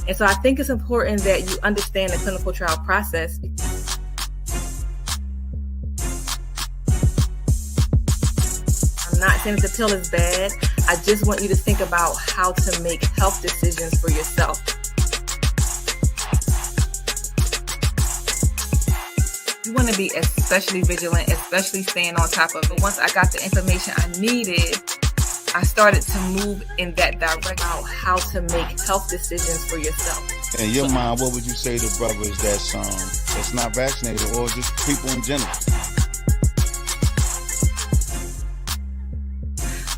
And so I think it's important that you understand the clinical trial process. I'm not saying that the pill is bad. I just want you to think about how to make health decisions for yourself. You want to be especially vigilant, especially staying on top of it. Once I got the information I needed, I started to move in that direction about how to make health decisions for yourself. In your mind, what would you say to brothers that's not vaccinated or just people in general?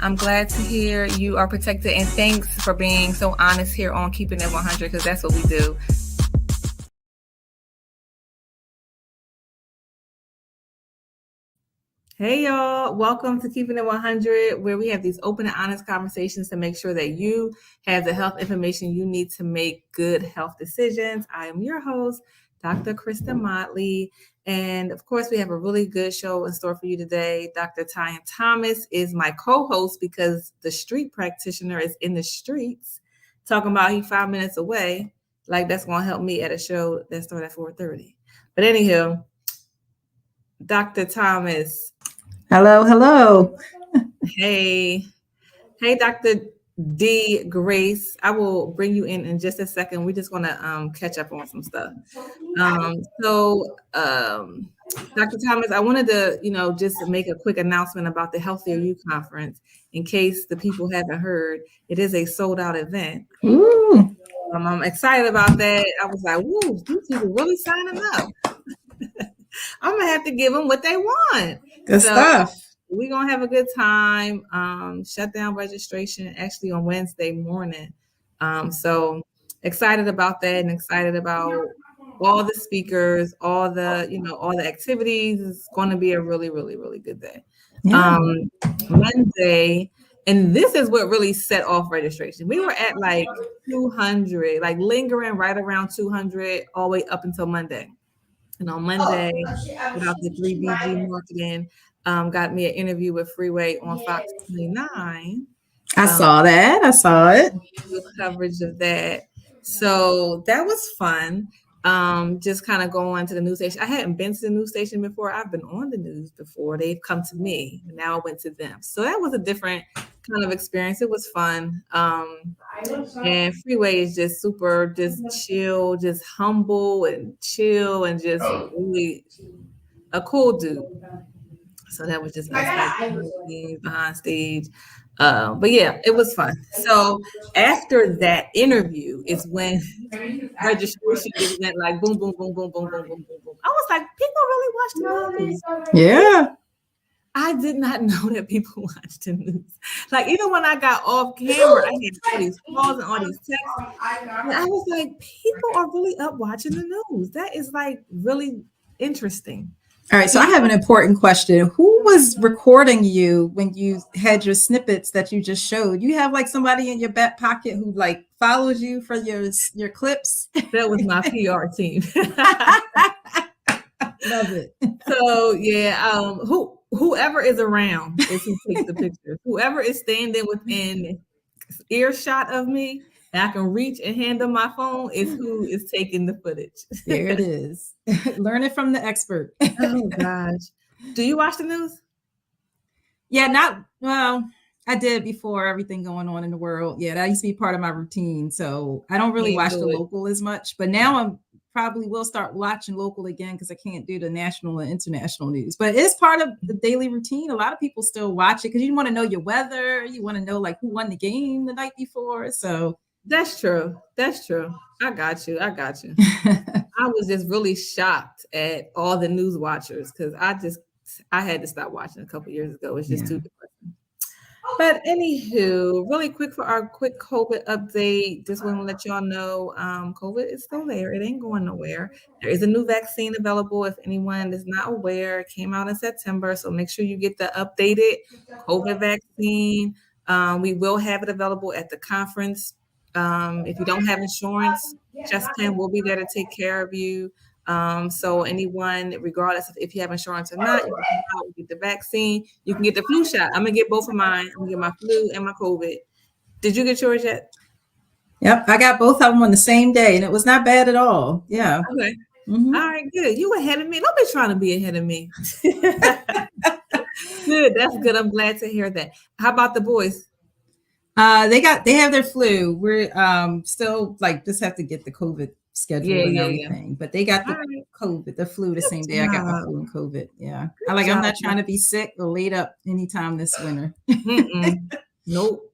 I'm glad to hear you are protected, and thanks for being so honest here on Keeping It 100, because that's what we do. Hey y'all, welcome to Keeping It 100, where we have these open and honest conversations to make sure that you have the health information you need to make good health decisions. I am your host, Dr. Kristin Motley, and of course we have a really good show in store for you today. Dr. Tyan Thomas is my co-host because the street practitioner is in the streets talking about he's 5 minutes away. Like that's going to help me at a show that starts at 4:30. But anywho, Dr. Thomas. Hello. Hey, Dr. D. Grace. I will bring you in just a second. We're just going to catch up on some stuff. Dr. Thomas, I wanted to, just make a quick announcement about the Healthier You Conference in case the people haven't heard. It is a sold-out event. Ooh. I'm excited about that. I was like, woo, these people really signing up. I'm going to have to give them what they want. Good stuff. We're going to have a good time. Shut down registration actually on Wednesday morning. So excited about that and excited about all the speakers, all the activities. It's going to be a really, really, really good day. Yeah. Monday, and this is what really set off registration. We were at like 200, like lingering right around 200 all the way up until Monday. And on Monday, without the 3BG marketing, got me an interview with Freeway on Fox 29. I saw that. I saw it. With coverage of that. So that was fun. Just kind of going to the news station. I hadn't been to the news station before. I've been on the news before. They've come to me. And now I went to them. So that was a different kind of experience. It was fun. And Freeway is just super, just chill, just humble and chill and just really a cool dude. So that was just nice behind stage. But yeah, it was fun. So after that interview is when registration just went like boom, boom, boom, boom, boom, boom, boom, boom, boom. I was like, people really watch the news. Yeah. I did not know that people watched the news. Like even when I got off camera, I had all these calls and all these texts. And I was like, people are really up watching the news. That is like really interesting. All right. So I have an important question. Who was recording you when you had your snippets that you just showed? You have like somebody in your back pocket who like follows you for your clips? That was my PR team. Love it. So yeah, whoever is around is who takes the picture. Whoever is standing within earshot of me and I can reach and hand them my phone is who is taking the footage. There it is. Learn it from the expert. Oh gosh. Do you watch the news? Yeah, I did before everything going on in the world. Yeah, that used to be part of my routine. So I don't really watch the local as much, but now I'm probably will start watching local again because I can't do the national and international news. But it's part of the daily routine. A lot of people still watch it because you want to know your weather. You want to know like who won the game the night before. So that's true. I got you. I was just really shocked at all the news watchers because I had to stop watching a couple years ago. It's just too depressing. But anywho, really quick for our quick COVID update, just want to let y'all know COVID is still there. It ain't going nowhere. There is a new vaccine available. If anyone is not aware, it came out in September. So make sure you get the updated COVID vaccine. We will have it available at the conference. If you don't have insurance, ChestPen will be there to take care of you. So anyone, regardless of if you have insurance or not, you can come out and get the vaccine. You can get the flu shot. I'm gonna get both of mine. I'm gonna get my flu and my COVID. Did you get yours yet? Yep, I got both of them on the same day, and it was not bad at all. Yeah. Okay. Mm-hmm. All right, good. You ahead of me. Don't be trying to be ahead of me. Good. That's good. I'm glad to hear that. How about the boys? They have their flu. We're still like just have to get the COVID schedule and everything. But they got the flu the same day I got my flu and COVID. Yeah. I'm not trying to be sick or laid up anytime this winter. Nope.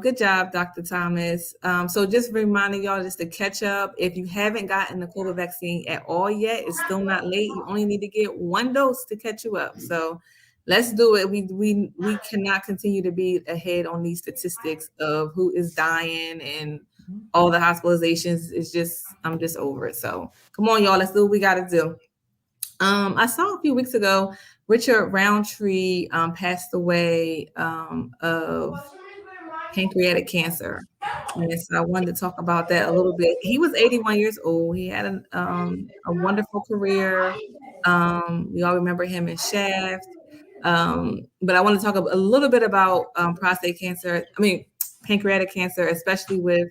Good job, Dr. Thomas. So just reminding y'all just to catch up. If you haven't gotten the COVID vaccine at all yet, it's still not late. You only need to get one dose to catch you up. So let's do it. We cannot continue to be ahead on these statistics of who is dying and all the hospitalizations. I'm just over it. So come on, y'all. Let's do what we got to do. I saw a few weeks ago, Richard Roundtree passed away of pancreatic cancer. And so I wanted to talk about that a little bit. He was 81 years old. He had a wonderful career. We all remember him in Shaft. But I want to talk a little bit about pancreatic cancer, especially with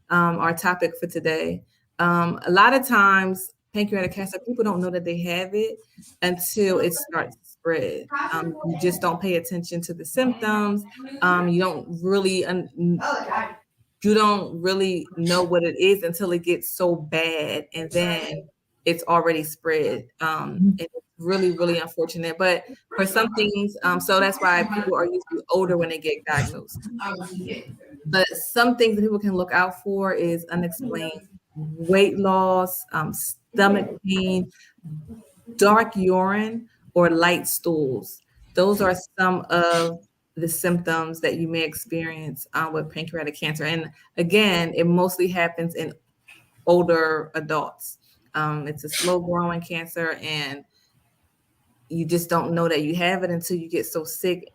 our topic for today. A lot of times, pancreatic cancer, people don't know that they have it until it starts to spread. You just don't pay attention to the symptoms. You don't really know what it is until it gets so bad, and then it's already spread. And it's really, really unfortunate. But for some things, so that's why people are usually older when they get diagnosed. But some things that people can look out for is unexplained weight loss, stomach pain, dark urine, or light stools. Those are some of the symptoms that you may experience with pancreatic cancer. And again, it mostly happens in older adults. It's a slow growing cancer, and you just don't know that you have it until you get so sick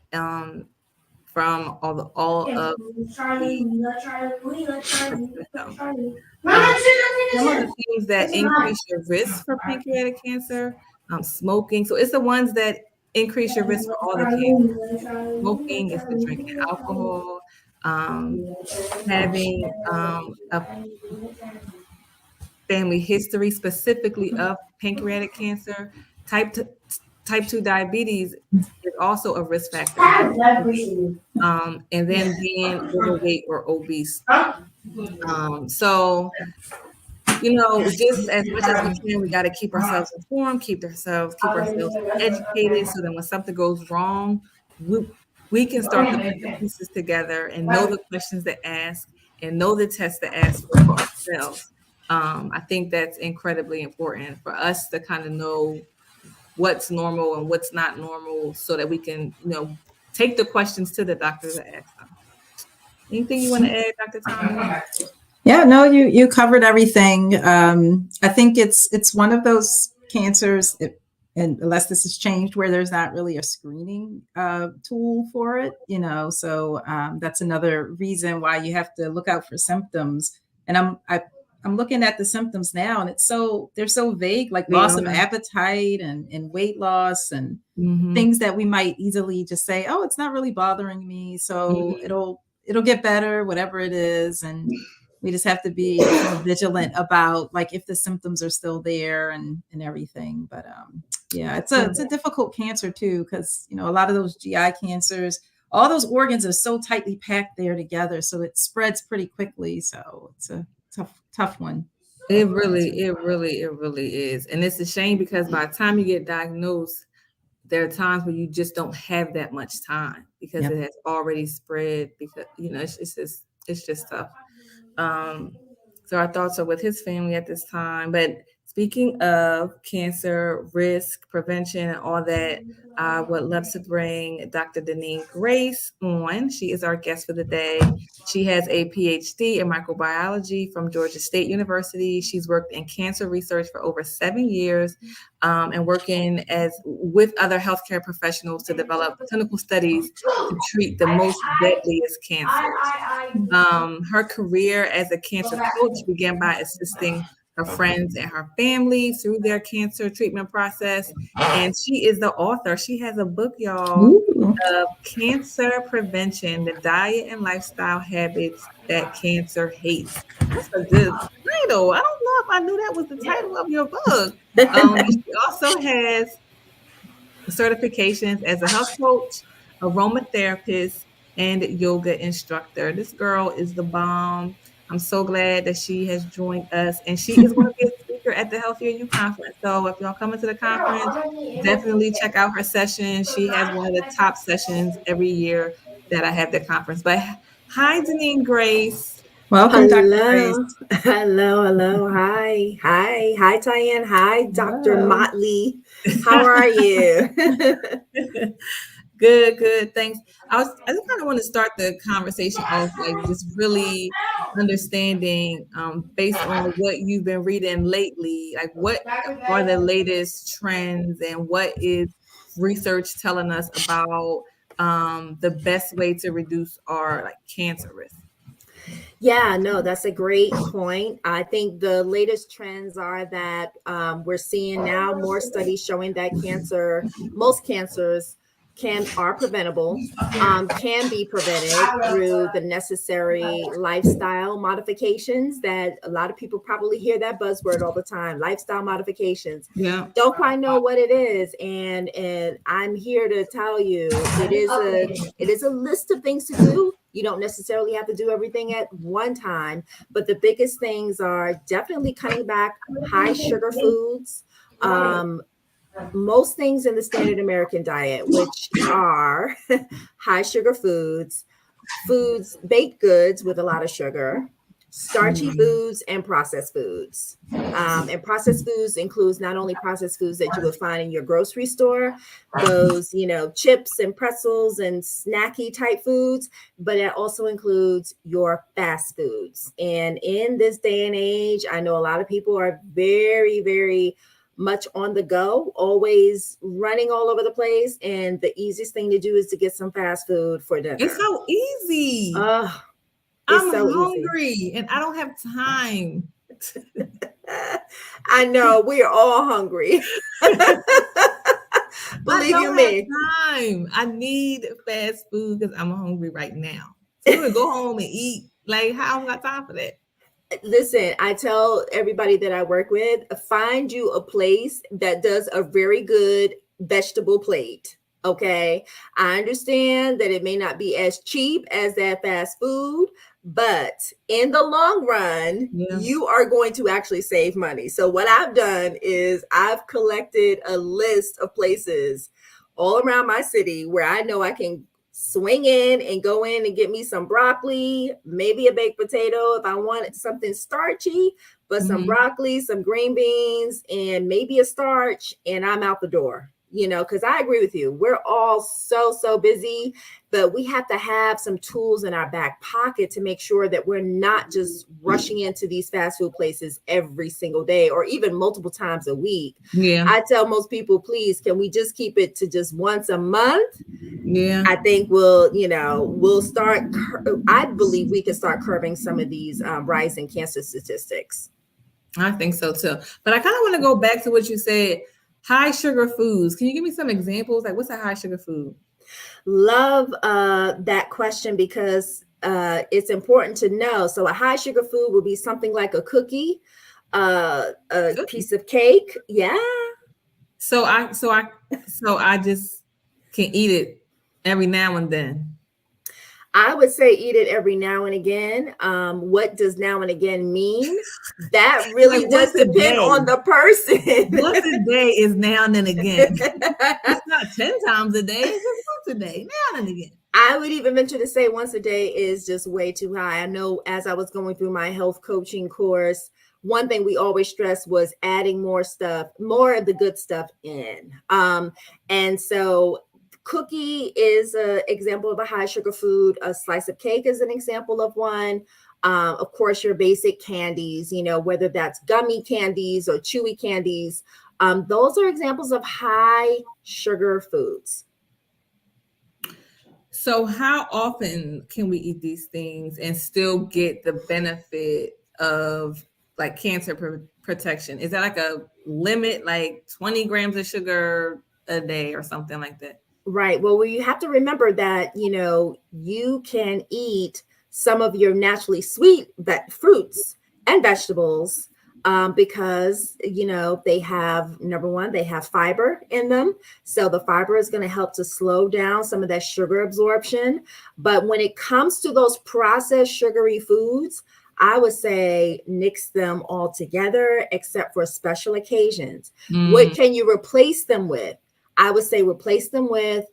from all of some of the things that increase your risk for pancreatic cancer, smoking. So it's the ones that increase your risk for all the cancer. Smoking is the drinking alcohol, having a family history specifically of pancreatic cancer. Type 2 diabetes is also a risk factor. And then being overweight or obese. So, just as much as we can, we got to keep ourselves informed, keep ourselves educated, so that when something goes wrong, we can start to put the pieces together and know the questions to ask and know the tests to ask for ourselves. I think that's incredibly important for us to kind of know what's normal and what's not normal, so that we can, take the questions to the doctor to ask them. Anything you want to add, Dr. Thomas? Yeah, no, you covered everything. I think it's one of those cancers, and unless this has changed, where there's not really a screening tool for it, so that's another reason why you have to look out for symptoms. And I'm looking at the symptoms now, and they're so vague, like loss of appetite and weight loss and things that we might easily just say, oh, it's not really bothering me, so it'll get better, whatever it is. And we just have to be vigilant about like if the symptoms are still there and everything. But it's a difficult cancer too, because a lot of those GI cancers, all those organs are so tightly packed there together, so it spreads pretty quickly. So it's a tough one. It really is. And it's a shame, because by the time you get diagnosed, there are times where you just don't have that much time, because it has already spread, because it's just tough. So our thoughts are with his family at this time. But speaking of cancer risk prevention and all that, I would love to bring Dr. Deanine Grace on. She is our guest for the day. She has a PhD in microbiology from Georgia State University. She's worked in cancer research for over 7 years, and working with other healthcare professionals to develop clinical studies to treat the most deadliest cancers. Her career as a cancer coach began by assisting her friends and her family through their cancer treatment process. And she is the author. She has a book, y'all, of Cancer Prevention, the Diet and Lifestyle Habits That Cancer Hates. That's a good title. I don't know if I knew that was the title of your book. She also has certifications as a health coach, aromatherapist, and yoga instructor. This girl is the bomb. I'm so glad that she has joined us, and she is going to be a speaker at the Healthier You conference. So if y'all coming to the conference, definitely check out her session. She has one of the top sessions every year that I have the conference. But hi, Deanine Grace. Welcome, Dr. Grace. Hello. Hi, Tyann. Hi, Dr. Motley. How are you? Good. Thanks. I just kind of want to start the conversation off like just really understanding based on what you've been reading lately, like what are the latest trends and what is research telling us about the best way to reduce our like cancer risk? Yeah, no, that's a great point. I think the latest trends are that we're seeing now more studies showing that most cancers are preventable, can be prevented through the necessary lifestyle modifications that a lot of people probably hear that buzzword all the time, lifestyle modifications. Yeah. Don't quite know what it is. And I'm here to tell you it is a list of things to do. You don't necessarily have to do everything at one time, but the biggest things are definitely cutting back high sugar foods, most things in the standard American diet, which are high sugar foods, baked goods with a lot of sugar, starchy foods, and processed foods. And processed foods includes not only processed foods that you would find in your grocery store, those, chips and pretzels and snacky type foods, but it also includes your fast foods. And in this day and age, I know a lot of people are very, very much on the go, always running all over the place. And the easiest thing to do is to get some fast food for dinner. It's so easy. I'm so hungry easy. And I don't have time. I know we are all hungry. Believe you me. Time. I need fast food because I'm hungry right now. So I'm gonna go home and eat. Like, how I got time for that? Listen, I tell everybody that I work with, find you a place that does a very good vegetable plate. Okay. I understand that it may not be as cheap as that fast food, but in the long run, you are going to actually save money. So what I've done is I've collected a list of places all around my city where I know I can swing in and go in and get me some broccoli, maybe a baked potato if I want something starchy, but some broccoli, some green beans, and maybe a starch, and I'm out the door. Because I agree with you. We're all so busy, but we have to have some tools in our back pocket to make sure that we're not just rushing into these fast food places every single day or even multiple times a week. Yeah. I tell most people, please, can we just keep it to just once a month? Yeah. I think we'll start. I believe we can start curbing some of these rising cancer statistics. I think so too. But I kind of want to go back to what you said. High sugar foods. Can you give me some examples? Like, what's a high sugar food? Love that question because it's important to know. So a high sugar food would be something like a cookie, a piece of cake. Yeah. So I just can eat it every now and then. I would say eat it every now and again. What does now and again mean? That really does depend on the person. Once a day is now and then again. It's not 10 times a day. It's just once a day, now and again. I would even venture to say once a day is just way too high. I know as I was going through my health coaching course, one thing we always stressed was adding more of the good stuff in. And so cookie is an example of a high sugar food. A slice of cake is an example of one. Of course, your basic candies, whether that's gummy candies or chewy candies. Those are examples of high sugar foods. So how often can we eat these things and still get the benefit of like cancer protection? Is that like a limit, like 20 grams of sugar a day or something like that? Right. Well, you have to remember that, you can eat some of your naturally sweet fruits and vegetables because, they have, number one, they have fiber in them. So the fiber is going to help to slow down some of that sugar absorption. But when it comes to those processed sugary foods, I would say nix them all together, except for special occasions. What can you replace them with? I would say replace them with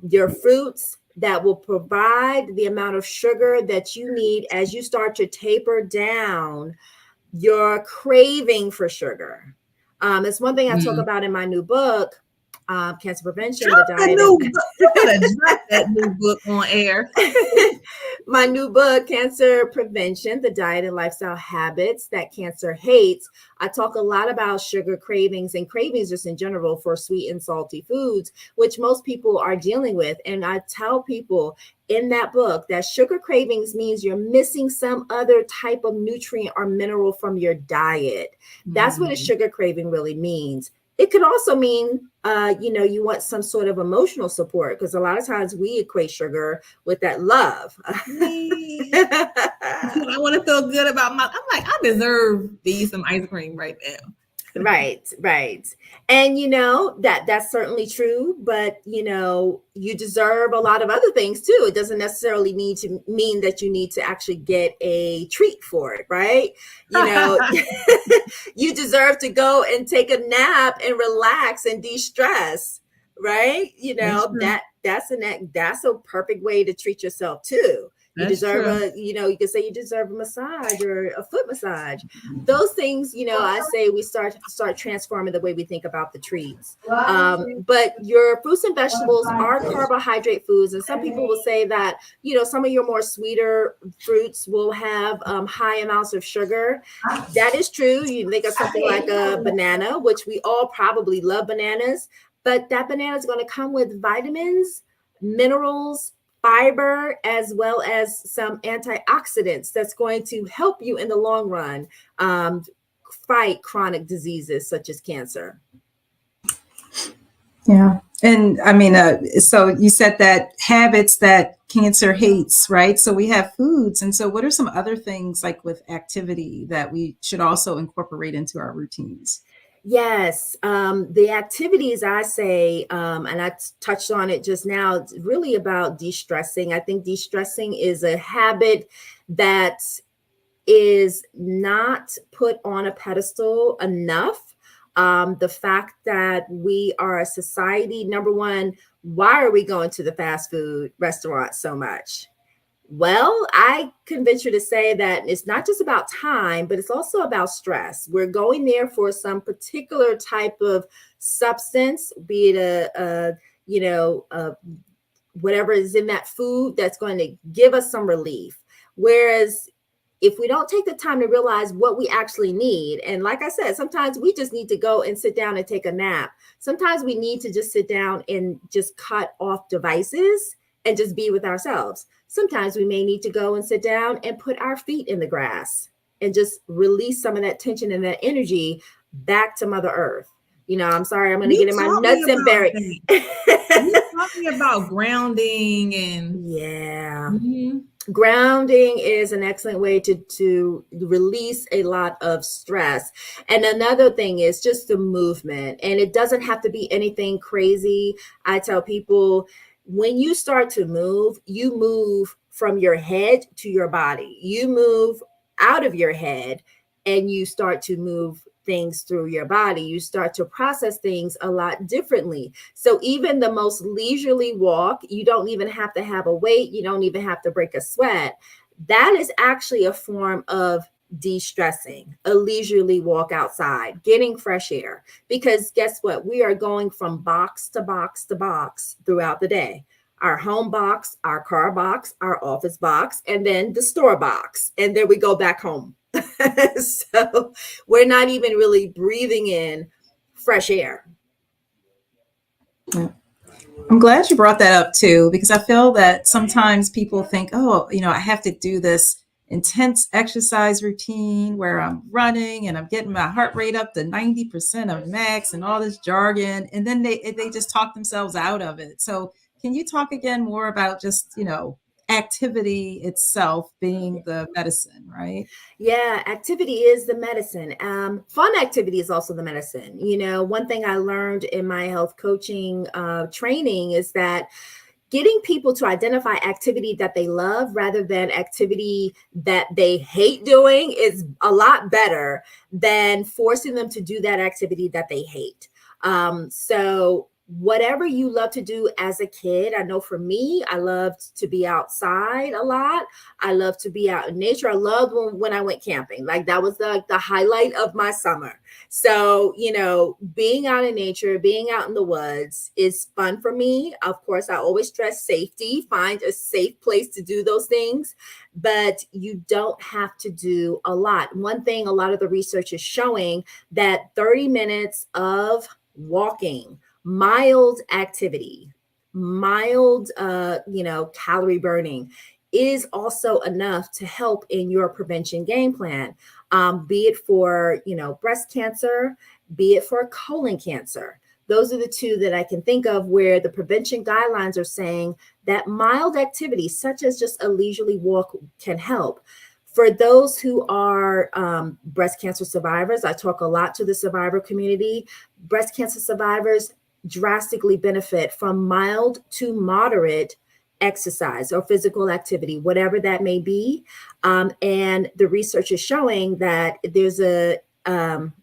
your fruits that will provide the amount of sugar that you need as you start to taper down your craving for sugar. It's one thing I talk about in my new book, Cancer Prevention, the diet. You gotta drop that new book on air. My new book, Cancer Prevention, the diet and lifestyle habits that cancer hates. I talk a lot about sugar cravings and cravings just in general for sweet and salty foods, which most people are dealing with. And I tell people in that book that sugar cravings means you're missing some other type of nutrient or mineral from your diet. That's what a sugar craving really means. It could also mean, you want some sort of emotional support, because a lot of times we equate sugar with that love. I want to feel good about I'm like, I deserve to eat some ice cream right now. Right. And that's certainly true, but you deserve a lot of other things too. It doesn't necessarily need to mean that you need to actually get a treat for it, right? You deserve to go and take a nap and relax and de-stress, right? That's a perfect way to treat yourself too. You deserve you can say you deserve a massage or a foot massage. Those things, I say we start transforming the way we think about the treats. But your fruits and vegetables are carbohydrate foods. And some people will say that, some of your more sweeter fruits will have high amounts of sugar. That is true. You think of something like a banana, which we all probably love bananas, but that banana is going to come with vitamins, minerals, fiber, as well as some antioxidants that's going to help you in the long run fight chronic diseases such as cancer. Yeah. And I mean, so you said that habits that cancer hates, right? So we have foods. And so what are some other things like with activity that we should also incorporate into our routines? Yes, the activities I say, and I touched on it just now, it's really about de-stressing. I think de-stressing is a habit that is not put on a pedestal enough. The fact that we are a society, number one, why are we going to the fast food restaurant so much? Well, I can venture to say that it's not just about time, but it's also about stress. We're going there for some particular type of substance, be it whatever is in that food that's going to give us some relief. Whereas if we don't take the time to realize what we actually need, and like I said, sometimes we just need to go and sit down and take a nap. Sometimes we need to just sit down and just cut off devices and just be with ourselves. Sometimes we may need to go and sit down and put our feet in the grass and just release some of that tension and that energy back to Mother Earth. I'm sorry, I'm going to get in my nuts and berries. You're talking about grounding and grounding is an excellent way to release a lot of stress. And another thing is just the movement. And it doesn't have to be anything crazy. I tell people, when you start to move, you move from your head to your body. You move out of your head and you start to move things through your body. You start to process things a lot differently. So even the most leisurely walk, you don't even have to have a weight. You don't even have to break a sweat. That is actually a form of de-stressing, a leisurely walk outside, getting fresh air. Because guess what? We are going from box to box to box throughout the day. Our home box, our car box, our office box, and then the store box. And then we go back home. So we're not even really breathing in fresh air. I'm glad you brought that up too, because I feel that sometimes people think, I have to do this intense exercise routine where I'm running and I'm getting my heart rate up to 90% of max and all this jargon. And then they just talk themselves out of it. So can you talk again more about just, activity itself being the medicine, right? Yeah, activity is the medicine. Fun activity is also the medicine. One thing I learned in my health coaching training is that getting people to identify activity that they love rather than activity that they hate doing is a lot better than forcing them to do that activity that they hate. So whatever you love to do as a kid, I know for me, I loved to be outside a lot. I love to be out in nature. I loved when I went camping. Like that was the highlight of my summer. So, being out in nature, being out in the woods is fun for me. Of course, I always stress safety, find a safe place to do those things, but you don't have to do a lot. One thing, a lot of the research is showing that 30 minutes of walking, mild activity, mild, calorie burning is also enough to help in your prevention game plan, be it for, breast cancer, be it for colon cancer. Those are the two that I can think of where the prevention guidelines are saying that mild activity, such as just a leisurely walk, can help. For those who are breast cancer survivors, I talk a lot to the survivor community. Breast cancer survivors drastically benefit from mild to moderate exercise or physical activity, whatever that may be. And the research is showing that there's a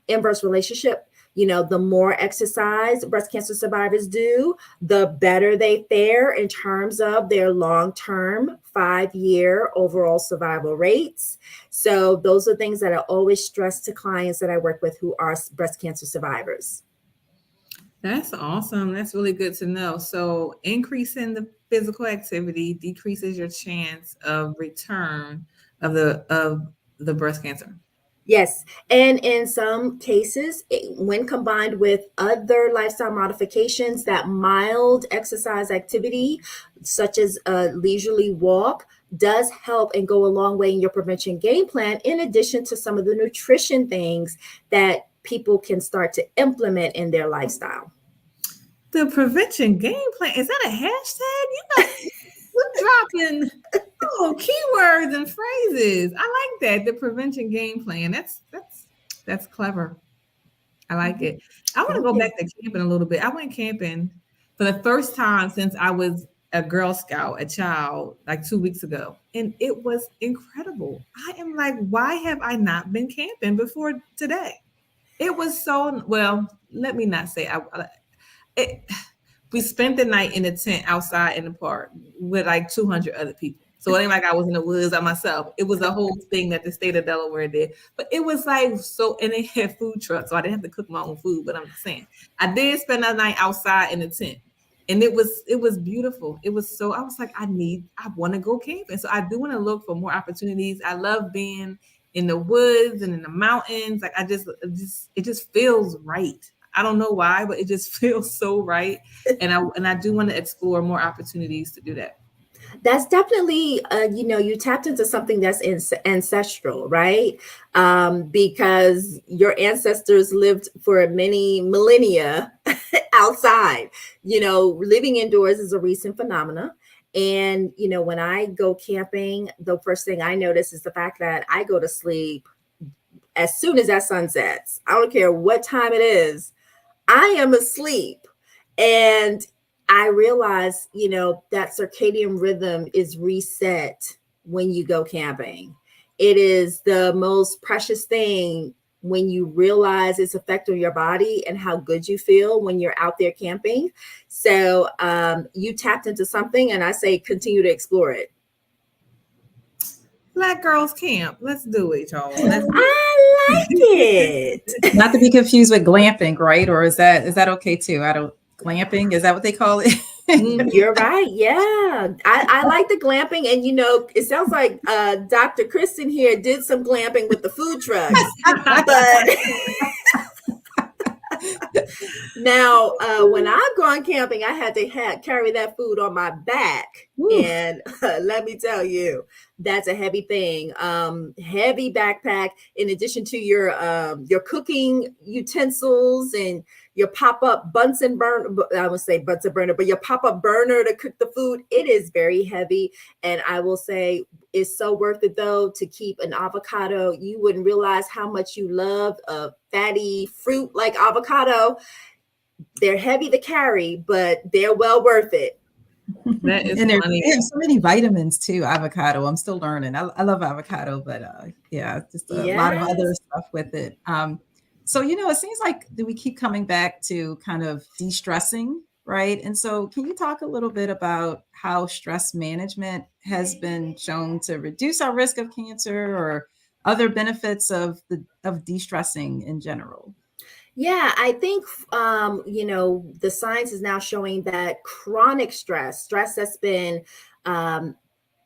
inverse relationship. The more exercise breast cancer survivors do, the better they fare in terms of their long-term 5-year overall survival rates. So those are things that I always stress to clients that I work with who are breast cancer survivors. That's awesome. That's really good to know. So increasing the physical activity decreases your chance of return of the breast cancer. Yes. And in some cases, when combined with other lifestyle modifications, that mild exercise activity, such as a leisurely walk, does help and go a long way in your prevention game plan, in addition to some of the nutrition things that people can start to implement in their lifestyle. The prevention game plan, is that a hashtag? We're dropping keywords and phrases. I like that. The prevention game plan. That's clever. I like it. I want to go back to camping a little bit. I went camping for the first time since I was a Girl Scout, a child, like 2 weeks ago. And it was incredible. I am like, why have I not been camping before today? It was so, well, let me not say we spent the night in a tent outside in the park with like 200 other people. So it ain't like I was in the woods by myself. It was a whole thing that the state of Delaware did. But it was like so, and they had food trucks, so I didn't have to cook my own food. But I'm just saying, I did spend that night outside in the tent. And it was beautiful. It was so, I was like, I want to go camping. So I do want to look for more opportunities. I love being in the woods and in the mountains. Like it just feels right. I don't know why, but it just feels so right. And I do want to explore more opportunities to do that. That's definitely, you tapped into something that's ancestral, right? Because your ancestors lived for many millennia outside. Living indoors is a recent phenomena. And, when I go camping, the first thing I notice is the fact that I go to sleep as soon as that sun sets. I don't care what time it is. I am asleep. And I realize, that circadian rhythm is reset when you go camping. It is the most precious thing when you realize its effect on your body and how good you feel when you're out there camping. So you tapped into something, and I say continue to explore it. Black Girls Camp. Let's do it, y'all. I like it. Not to be confused with glamping, right? Or is that okay too? Glamping, is that what they call it? You're right. Yeah. I like the glamping. And, it sounds like Dr. Kristin here did some glamping with the food trucks. But now, when I've gone camping, I had to carry that food on my back. Ooh. And let me tell you, That's a heavy thing. Heavy backpack, in addition to your cooking utensils and your pop-up Bunsen burner. I would say Bunsen burner, but your pop-up burner to cook the food. It is very heavy. And I will say it's so worth it though, to keep an avocado. You wouldn't realize how much you love a fatty fruit like avocado. They're heavy to carry, but they're well worth it. That is and funny. They have so many vitamins too. Avocado. I'm still learning. I love avocado, but yeah, just a lot of other stuff with it. So, it seems like we keep coming back to kind of de-stressing, right? And so can you talk a little bit about how stress management has been shown to reduce our risk of cancer or other benefits of de-stressing in general? Yeah, I think, the science is now showing that chronic stress that's been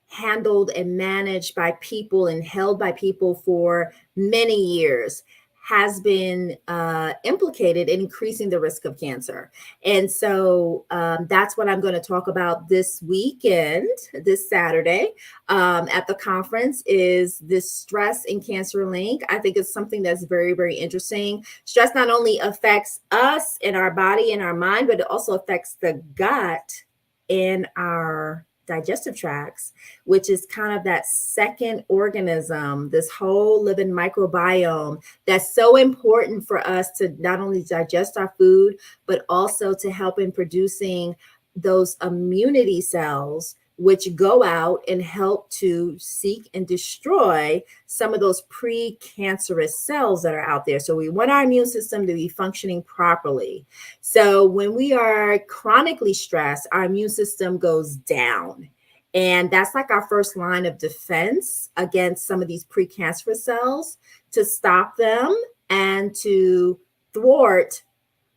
handled and managed by people and held by people for many years, has been implicated in increasing the risk of cancer. And so that's what I'm going to talk about this weekend, this Saturday at the conference, is this stress and cancer link. I think it's something that's very, very interesting. Stress not only affects us in our body and our mind, but it also affects the gut and our digestive tracts, which is kind of that second organism, this whole living microbiome that's so important for us to not only digest our food, but also to help in producing those immunity cells, which go out and help to seek and destroy some of those precancerous cells that are out there. So we want our immune system to be functioning properly. So when we are chronically stressed, our immune system goes down. And that's like our first line of defense against some of these precancerous cells, to stop them and to thwart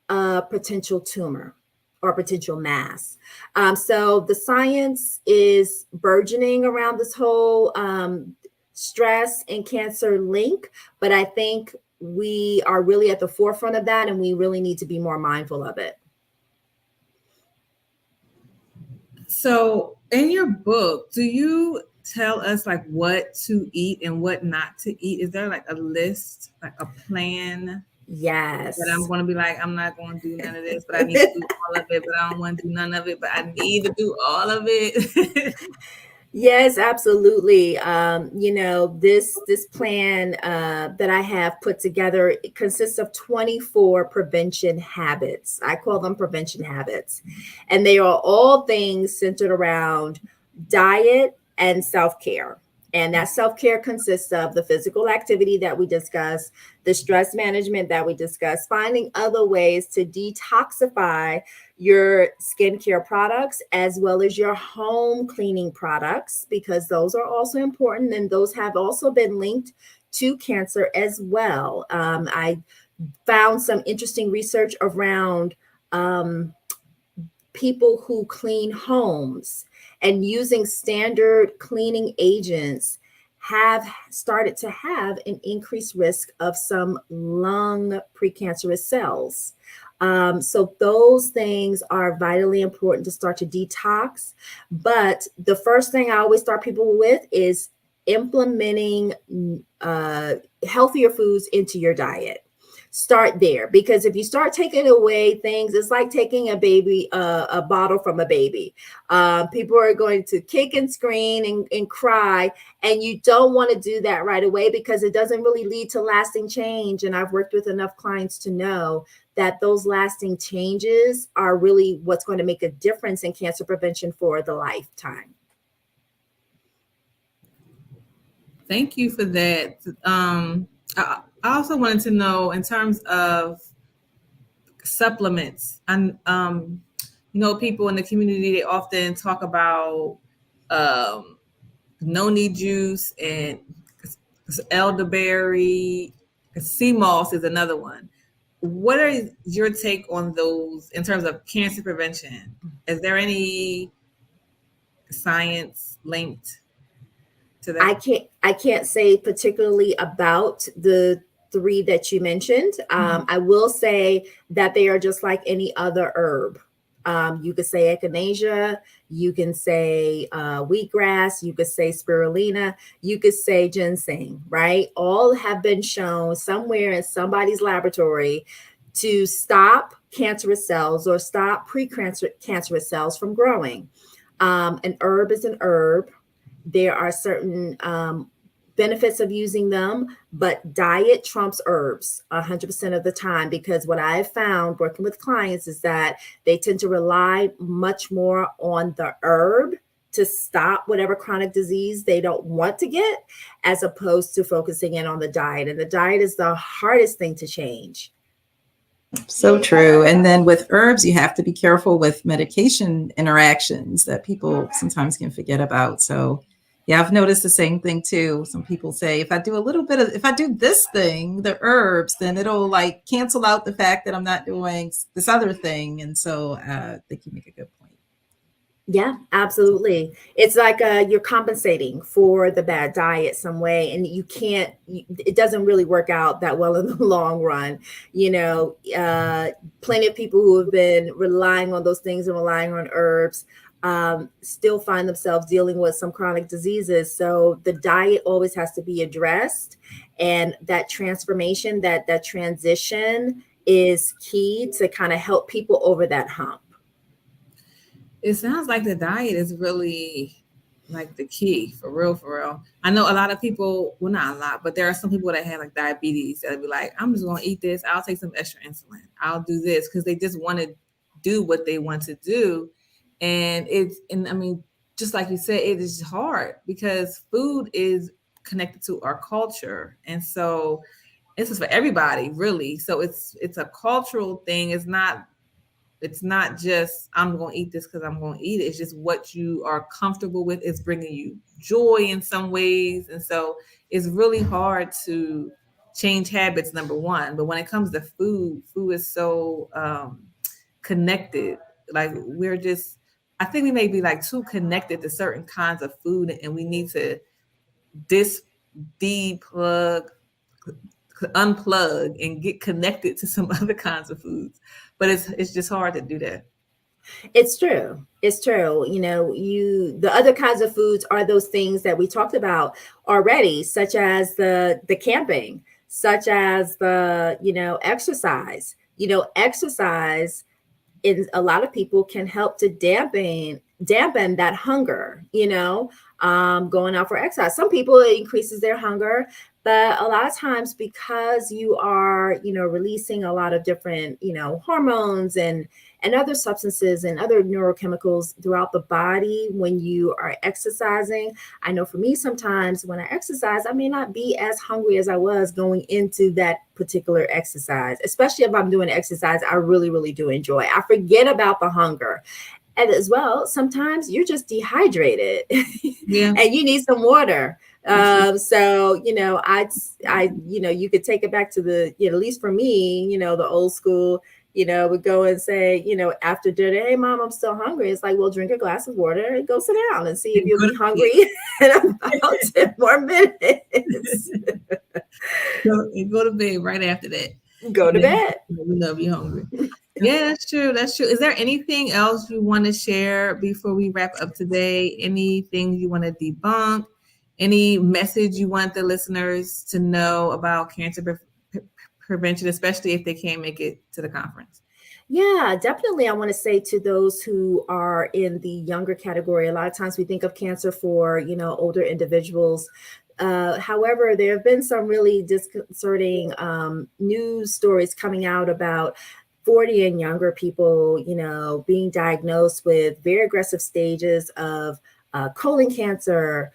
a potential tumor or potential mass. So the science is burgeoning around this whole stress and cancer link, but I think we are really at the forefront of that, and we really need to be more mindful of it. So in your book, do you tell us like what to eat and what not to eat? Is there like a list, like a plan? Yes. That I'm going to be like, I'm not going to do none of this, but I need to do all of it, but I don't want to do none of it, but I need to do all of it. Yes, absolutely. This plan that I have put together, it consists of 24 prevention habits. I call them prevention habits. And they are all things centered around diet and self-care. And that self-care consists of the physical activity that we discussed, the stress management that we discussed, finding other ways to detoxify your skincare products as well as your home cleaning products, because those are also important, and those have also been linked to cancer as well. I found some interesting research around people who clean homes and using standard cleaning agents have started to have an increased risk of some lung precancerous cells. So those things are vitally important to start to detox. But the first thing I always start people with is implementing healthier foods into your diet. Start there, because if you start taking away things, it's like taking a bottle from a baby. People are going to kick and scream and cry, and you don't want to do that right away, because it doesn't really lead to lasting change. And I've worked with enough clients to know that those lasting changes are really what's going to make a difference in cancer prevention for the lifetime. Thank you for that. I also wanted to know, in terms of supplements, and people in the community, they often talk about noni juice and elderberry. Sea moss is another one. What are your take on those in terms of cancer prevention? Is there any science linked to that? I can't say particularly about the three that you mentioned. I will say that they are just like any other herb. You could say echinacea, you can say wheatgrass, you could say spirulina, you could say ginseng, right? All have been shown somewhere in somebody's laboratory to stop cancerous cells or stop cancerous cells from growing. An herb is an herb. There are certain benefits of using them, but diet trumps herbs 100% of the time, because what I've found working with clients is that they tend to rely much more on the herb to stop whatever chronic disease they don't want to get, as opposed to focusing in on the diet. And the diet is the hardest thing to change. So true. And then with herbs, you have to be careful with medication interactions that people sometimes can forget about. So yeah, I've noticed the same thing too. Some people say if I do this thing, the herbs, then it'll like cancel out the fact that I'm not doing this other thing. And so I think you make a good point. Yeah, absolutely. It's like you're compensating for the bad diet some way, and it doesn't really work out that well in the long run. Plenty of people who have been relying on those things and relying on herbs still find themselves dealing with some chronic diseases. So the diet always has to be addressed, and that transformation, that transition is key to kind of help people over that hump. It sounds like the diet is really like the key, for real. I know a lot of people, well, not a lot, but there are some people that have like diabetes that be like, I'm just going to eat this. I'll take some extra insulin. I'll do this, because they just want to do what they want to do. And I mean, just like you said, it is hard because food is connected to our culture. And so this is for everybody, really. So it's a cultural thing. It's not just I'm going to eat this because I'm going to eat it. It's just what you are comfortable with. It's bringing you joy in some ways. And so it's really hard to change habits, number one. But when it comes to food is so connected. Like I think we may be like too connected to certain kinds of food, and we need to unplug and get connected to some other kinds of foods. But it's just hard to do that. It's true. The other kinds of foods are those things that we talked about already, such as the camping, such as the, exercise. Exercise in a lot of people can help to dampen that hunger, going out for exercise. Some people, it increases their hunger, but a lot of times because you are, releasing a lot of different, hormones and other substances and other neurochemicals throughout the body when you are exercising. I know for me, sometimes when I exercise, I may not be as hungry as I was going into that particular exercise, especially if I'm doing exercise I really, really do enjoy. I forget about the hunger. And as well, sometimes you're just dehydrated and you need some water. So, you could take it back to the, at least for me, the old school, would go and say, after dinner, hey, Mom, I'm still hungry. It's like, well, drink a glass of water and go sit down and see if you'll be hungry in about 10 more minutes. Go to bed right after that. Go to bed. We love you hungry. Yeah, that's true. Is there anything else you want to share before we wrap up today? Anything you want to debunk? Any message you want the listeners to know about cancer prevention, especially if they can't make it to the conference? Yeah, definitely. I want to say to those who are in the younger category, a lot of times we think of cancer for, older individuals. However, there have been some really disconcerting news stories coming out about 40 and younger people, being diagnosed with very aggressive stages of colon cancer,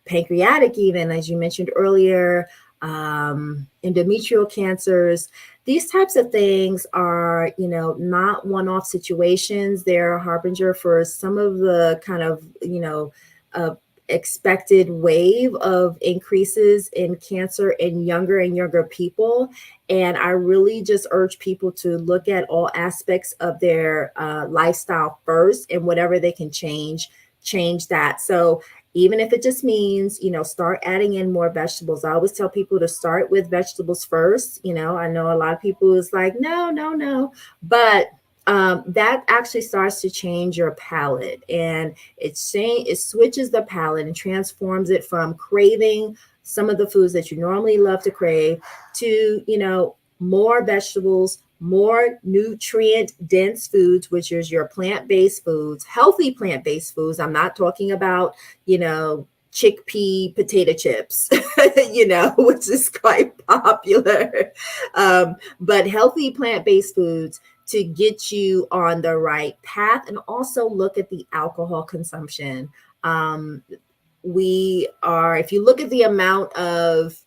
pancreatic, even as you mentioned earlier, endometrial cancers. These types of things are, not one-off situations. They're a harbinger for some of the kind of, expected wave of increases in cancer in younger and younger people. And I really just urge people to look at all aspects of their lifestyle first, and whatever they can change that. So even if it just means, start adding in more vegetables. I always tell people to start with vegetables first. I know a lot of people is like, no, but that actually starts to change your palate, and it switches the palate and transforms it from craving some of the foods that you normally love to crave to, more vegetables, more nutrient dense foods, which is your plant-based foods, healthy plant-based foods. I'm not talking about, chickpea potato chips, which is quite popular, but healthy plant-based foods to get you on the right path. And also look at the alcohol consumption. If you look at the amount of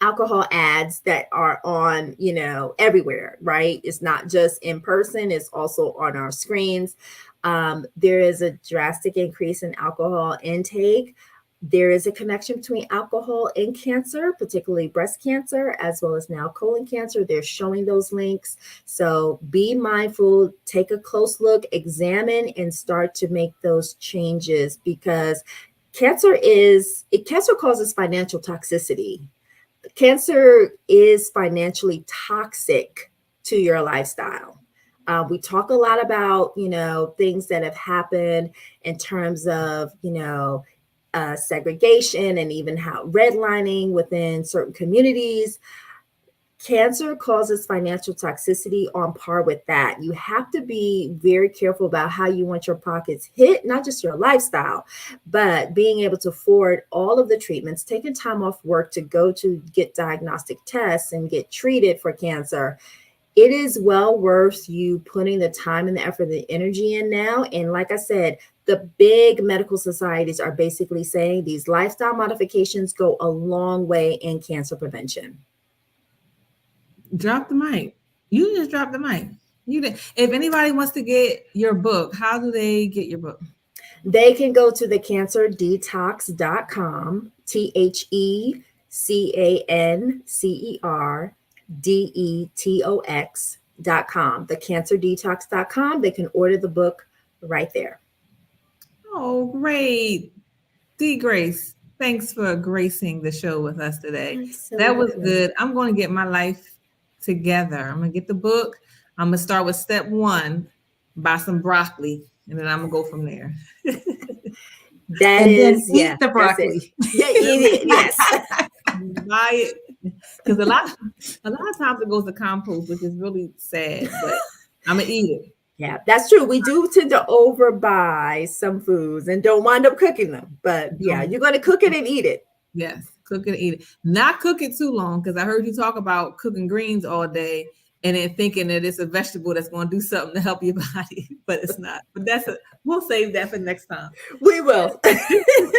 alcohol ads that are on, everywhere, right? It's not just in person, it's also on our screens. There is a drastic increase in alcohol intake. There is a connection between alcohol and cancer, particularly breast cancer, as well as now colon cancer. They're showing those links. So be mindful, take a close look, examine, and start to make those changes, because cancer causes financial toxicity. Cancer is financially toxic to your lifestyle. We talk a lot about, things that have happened in terms of, segregation and even how redlining within certain communities. Cancer causes financial toxicity on par with that. You have to be very careful about how you want your pockets hit, not just your lifestyle, but being able to afford all of the treatments, taking time off work to go to get diagnostic tests and get treated for cancer. It is well worth you putting the time and the effort and the energy in now. And like I said, the big medical societies are basically saying these lifestyle modifications go a long way in cancer prevention. Drop the mic. You just dropped the mic. If anybody wants to get your book, how do they get your book? They can go to the cancerdetox.com, TheCancerDetox.com, thecancerdetox.com. They can order the book right there. Oh, great. D. Grace, thanks for gracing the show with us today. That was good. I'm going to get my life together. I'm going to get the book. I'm going to start with step 1, buy some broccoli, and then I'm going to go from there. Eat the broccoli. Yeah, eat it. Yes. Buy it. Because a lot of times it goes to compost, which is really sad, but I'm going to eat it. Yeah, that's true. We do tend to overbuy some foods and don't wind up cooking them. But yeah, you're going to cook it and eat it. Yes, cook it and eat it. Not cook it too long, because I heard you talk about cooking greens all day and then thinking that it's a vegetable that's going to do something to help your body, but it's not. But we'll save that for next time. We will.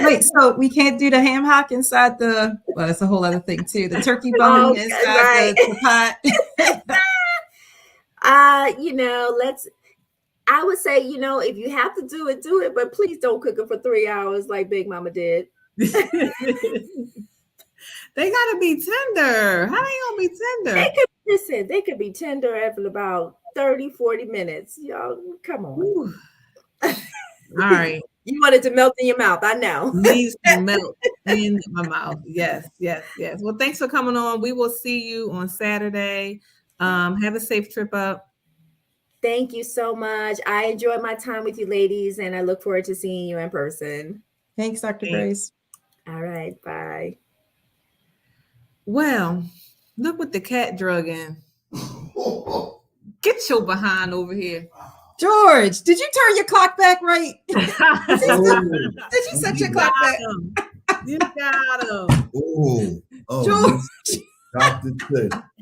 Wait, so we can't do the ham hock inside well, that's a whole other thing too. The turkey bone inside the pot. I would say, if you have to do it, but please don't cook it for 3 hours like Big Mama did. They gotta be tender. How they gonna be tender? They could be tender after about 30-40 minutes. Y'all, come on. All right. You want it to melt in your mouth. I know. Needs to melt in my mouth. Yes. Well, thanks for coming on. We will see you on Saturday. Have a safe trip up. Thank you so much. I enjoyed my time with you ladies, and I look forward to seeing you in person. Thanks, Dr. Grace. All right. Bye. Well, look what the cat drug in. Get your behind over here. George, did you turn your clock back right? Did you set your clock back? You got him. George.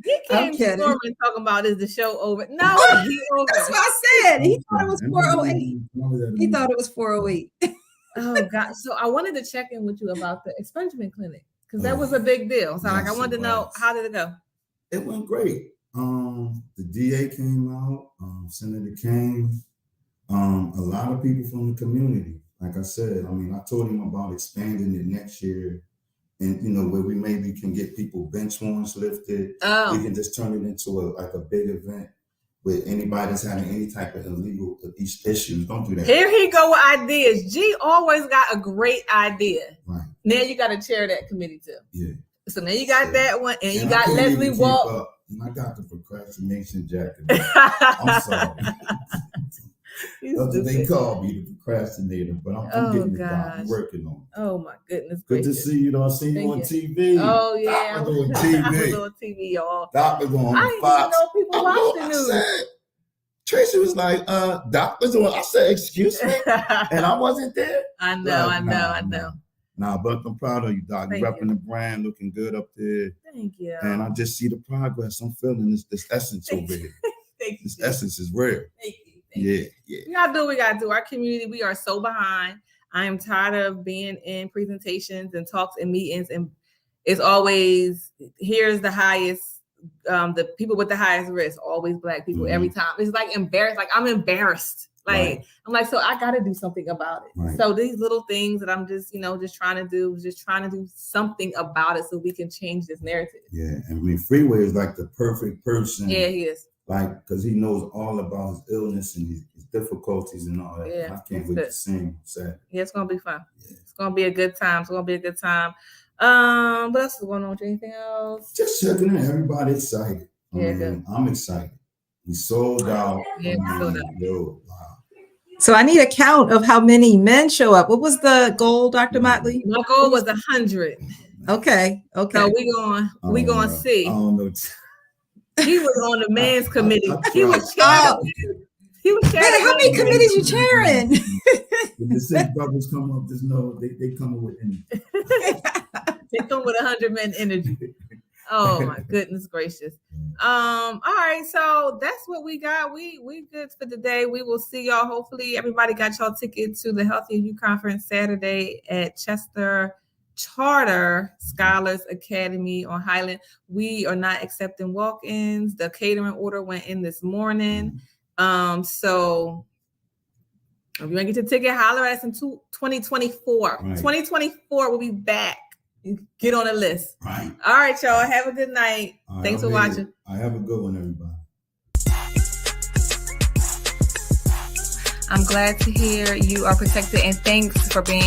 He came storming talking about, is the show over? No, he over. That's what I said. He thought it was 4:08. He thought it was 4:08. Oh God! So I wanted to check in with you about the expungement clinic, because that was a big deal. So I wanted to know, how did it go? It went great. The DA came out, Senator came, a lot of people from the community. Like I said, I told him about expanding it next year. And where we maybe can get people bench warrants lifted. We can just turn it into a big event with anybody that's having any type of illegal issues. Don't do that. Here he go with ideas. G always got a great idea. Right. Now you got to chair that committee too. Yeah. So now you got that one, and you got Leslie Walt. I got the procrastination jacket. I'm sorry. That's what they call me, the procrastinator, but I'm getting it done. I'm working on it. Oh my goodness. Good to see you, though. I seen you on TV. Oh yeah. Doc was on TV. I was on TV, y'all. Doc was on I didn't Fox. even know people watched the news. I said, Tracy was like, Doc was on. I said, excuse me? And I wasn't there. I know. Nah, but I'm proud of you, Doc. You're repping the brand, looking good up there. Thank you. And I just see the progress. I'm feeling this essence over here. Thank you. This essence is real. Thank you. Yeah. We gotta do what we gotta do. Our community, we are so behind. I am tired of being in presentations and talks and meetings, and it's always here's the highest, the people with the highest risk, always Black people every time. It's like embarrassed. Like I'm embarrassed. Like I'm like, so I gotta do something about it. Right. So these little things that I'm just trying to do something about it so we can change this narrative. Yeah, I mean, Freeway is like the perfect person. Yeah, he is. Like, because he knows all about his illness and his difficulties and all that. Yeah, I can't wait to see him. Yeah, it's gonna be fun. Yeah. It's gonna be a good time. What else is going on? Anything else? Just checking in. Everybody excited. I'm excited. We sold out. Yeah, sold out. Yo, wow. So I need a count of how many men show up. What was the goal, Dr. Motley? My goal was 100. Okay. So we going to see. I don't know. He was on the men's committee. He was chairing. How many committees you chairing? When the six brothers come up, just know they come up with energy. They come with 100 men energy. Oh my goodness gracious. All right, so that's what we got. We good for today. We will see y'all. Hopefully everybody got y'all ticket to the Healthy You Conference Saturday at Chester Charter Scholars Academy on Highland. We are not accepting walk-ins. The catering order went in this morning. So if you want to get your ticket, holler at us in 2024. Right. 2024, we'll be back. Get on the list. Right. All right, y'all. Have a good night. Thanks for watching. I have a good one, everybody. I'm glad to hear you are protected, and thanks for being